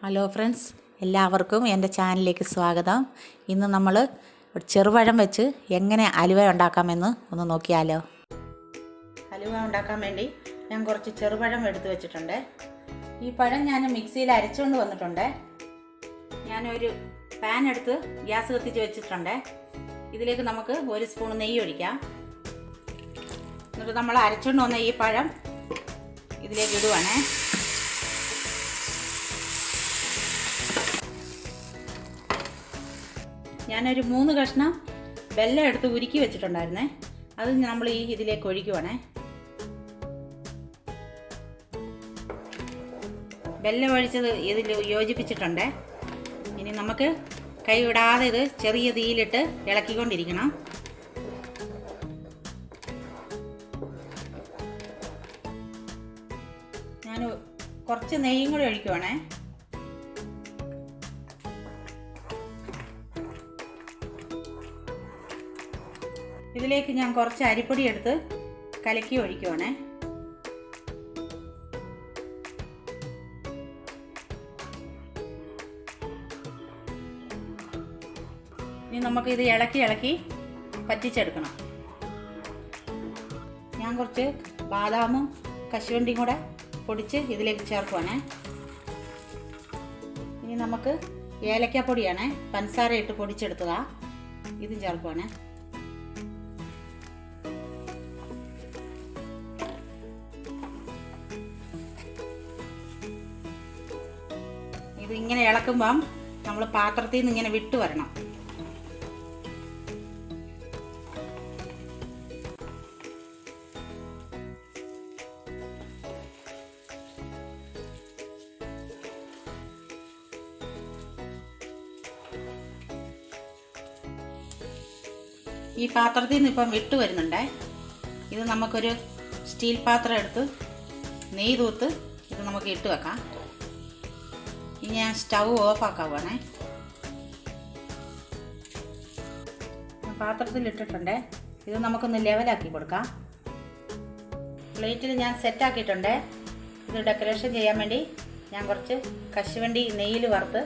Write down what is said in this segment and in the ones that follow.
Hello friends, എല്ലാവർക്കും എൻ്റെ ചാനലിലേക്ക് സ്വാഗതം. ഇന്ന് നമ്മൾ ചെറുപഴം വെച്ച് എങ്ങനെ അലുവ ഉണ്ടാക്കാമെന്ന് ഒന്ന് നോക്കിയാലോ. അലുവ ഉണ്ടാക്കാൻ വേണ്ടി ഞാൻ കുറച്ച് ചെറുപഴം എടുത്ത് വെച്ചിട്ടുണ്ട്. ഈ പഴം ഞാൻ മിക്സിയിൽ അരച്ചുകൊണ്ട് വന്നിട്ടുണ്ട്. ഞാനൊരു പാൻ എടുത്ത് ഗ്യാസ് കത്തിച്ച് വെച്ചിട്ടുണ്ട്. ഇതിലേക്ക് നമുക്ക് 1 സ്പൂൺ നെയ്യ് ഒഴിക്കാം. എന്നിട്ട് നമ്മൾ അരച്ചുകൊണ്ട് വന്ന ഈ പഴം ഇതിലേക്ക് ഇടുവാണേ. ഞാനൊരു 3 കഷ്ണം വെല്ലം എടുത്ത് ഉരുക്കി വെച്ചിട്ടുണ്ടായിരുന്നേ. അത് നമ്മൾ ഇതിലേക്ക് ഒഴിക്കുവാണേ. വെല്ലം ഒഴിച്ചത് ഇതിൽ യോജിപ്പിച്ചിട്ടുണ്ട്. ഇനി നമുക്ക് കൈ വിടാതെ ഇത് ചെറിയ തീയിലിട്ട് ഇളക്കിക്കൊണ്ടിരിക്കണം. ഞാൻ കുറച്ച് നെയ്യും കൂടി ഒഴിക്കുവാണേ. ഇതിലേക്ക് ഞാൻ കുറച്ച് അരിപ്പൊടി എടുത്ത് കലക്കി ഒഴിക്കുവാണേ. ഇനി നമുക്കിത് ഇളക്കി പറ്റിച്ചെടുക്കണം. ഞാൻ കുറച്ച് ബാദാമും കശുവണ്ടിയും കൂടെ പൊടിച്ച് ഇതിലേക്ക് ചേർക്കുവാണേ. ഇനി നമുക്ക് ഏലക്കാപ്പൊടിയാണേ, പഞ്ചസാര ഇട്ട് പൊടിച്ചെടുത്തതാ, ഇതും ചേർക്കുവാണേ. ഇത് ഇങ്ങനെ ഇളക്കുമ്പം നമ്മൾ പാത്രത്തിൽ നിന്ന് ഇങ്ങനെ വിട്ടു വരണം. ഈ പാത്രത്തിൽ നിന്ന് ഇപ്പം വിട്ടു വരുന്നുണ്ടേ. ഇത് നമുക്കൊരു സ്റ്റീൽ പാത്രം എടുത്ത് നെയ്യ് തൂത്ത് ഇത് നമുക്ക് ഇട്ട് വെക്കാം. ഇനി ഞാൻ സ്റ്റൗ ഓഫാക്കാവുകയാണേ. പാത്രത്തിൽ ഇട്ടിട്ടുണ്ട്. ഇത് നമുക്കൊന്ന് ലെവലാക്കി കൊടുക്കാം. പ്ലേറ്റിൽ ഞാൻ സെറ്റാക്കിയിട്ടുണ്ട്. ഇത് ഡെക്കറേഷൻ ചെയ്യാൻ വേണ്ടി ഞാൻ കുറച്ച് കശുവണ്ടി നെയ്യിൽ വറുത്ത്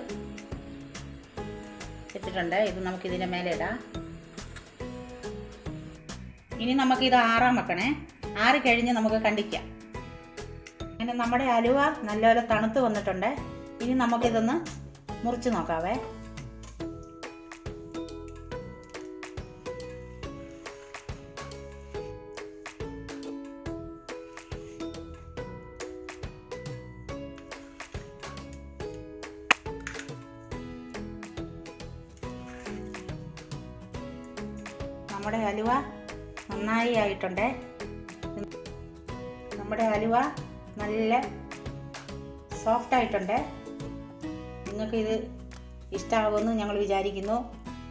വെച്ചിട്ടുണ്ട്. ഇത് നമുക്കിതിൻ്റെ മേലെ ഇടാം. ഇനി നമുക്കിത് ആറാൻ വെക്കണേ. ആറി കഴിഞ്ഞ് നമുക്ക് കണ്ടിക്കാം. അങ്ങനെ നമ്മുടെ അലുവ നല്ലപോലെ തണുത്ത് വന്നിട്ടുണ്ട്. ഇനി നമുക്കിതൊന്ന് മുറിച്ച് നോക്കാവേ. നമ്മുടെ അലുവ നന്നായി ആയിട്ടുണ്ട്. നമ്മുടെ അലുവ നല്ല സോഫ്റ്റ് ആയിട്ടുണ്ട്. നിങ്ങൾക്ക് ഇത് ഇഷ്ടമാകുമെന്ന് ഞങ്ങൾ വിചാരിക്കുന്നു.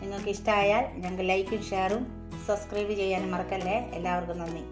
നിങ്ങൾക്ക് ഇഷ്ടമായാൽ ഞങ്ങൾക്ക് ലൈക്കും ഷെയറും സബ്സ്ക്രൈബ് ചെയ്യാനും മറക്കല്ലേ. എല്ലാവർക്കും നന്ദി.